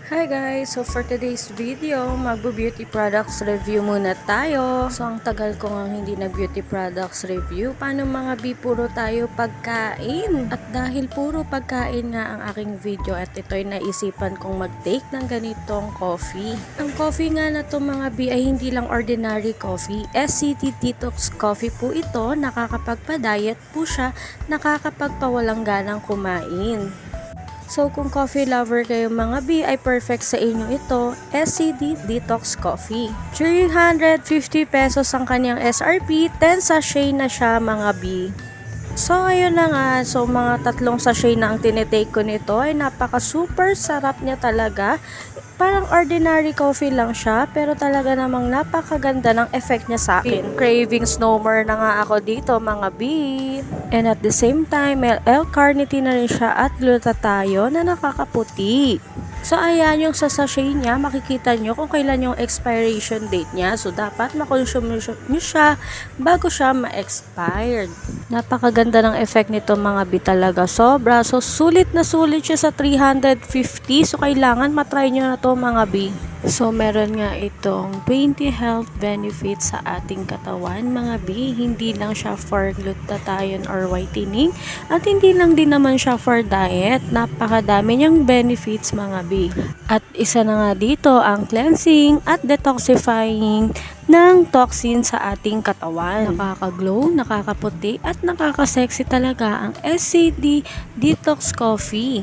Hi guys! So for today's video, magbo-beauty products review muna tayo. So ang tagal ko nga hindi nag-beauty products review. Paano mga puro tayo pagkain? At dahil puro pagkain nga ang aking video at ito'y naisipan kong mag-take ng ganitong coffee. Ang coffee nga na to mga ay hindi lang ordinary coffee. SCT Detox Coffee po ito. Nakakapagpa-diet po siya. Nakakapagpawalang ganang kumain. So kung coffee lover kayo mga ay perfect sa inyo ito, SCD Detox Coffee. 350 pesos ang kanyang SRP, 10 sachet na siya mga So ayun na nga, so mga 3 sachet na ang tinitake ko nito ay napaka super sarap niya talaga. Parang ordinary coffee lang siya, pero talaga namang napakaganda ng effect niya sa akin. Cravings no more na nga ako dito mga And at the same time, L-carnitine na rin siya at glutathione na nakakaputi. So ayan yung sa sachet niya, makikita nyo kung kailan yung expiration date niya. So dapat makonsume nyo siya bago siya ma-expired. Napakaganda ng effect nito mga talaga. Sobra. So sulit na sulit siya sa 350. So kailangan matry nyo na to mga So meron nga itong 20 health benefits sa ating katawan mga Hindi lang siya for glutathione or whitening. At hindi lang din naman siya for diet. Napakadami niyang benefits mga At isa na nga dito ang cleansing at detoxifying ng toxin sa ating katawan. Nakaka-glow, nakakaputi at nakaka-sexy talaga ang SCD Detox Coffee.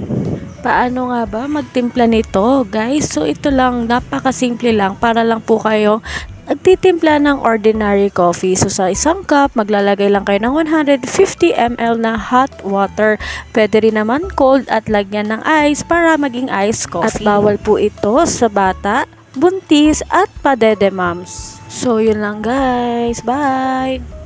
Paano nga ba magtimpla nito guys? So ito lang, napakasimple lang para lang po kayo nagtitimpla ng ordinary coffee. So sa isang cup, maglalagay lang kayo ng 150 ml na hot water. Pwede rin naman cold at lagyan ng ice para maging iced coffee. At bawal po ito sa bata, buntis at padede moms. So yun lang guys. Bye!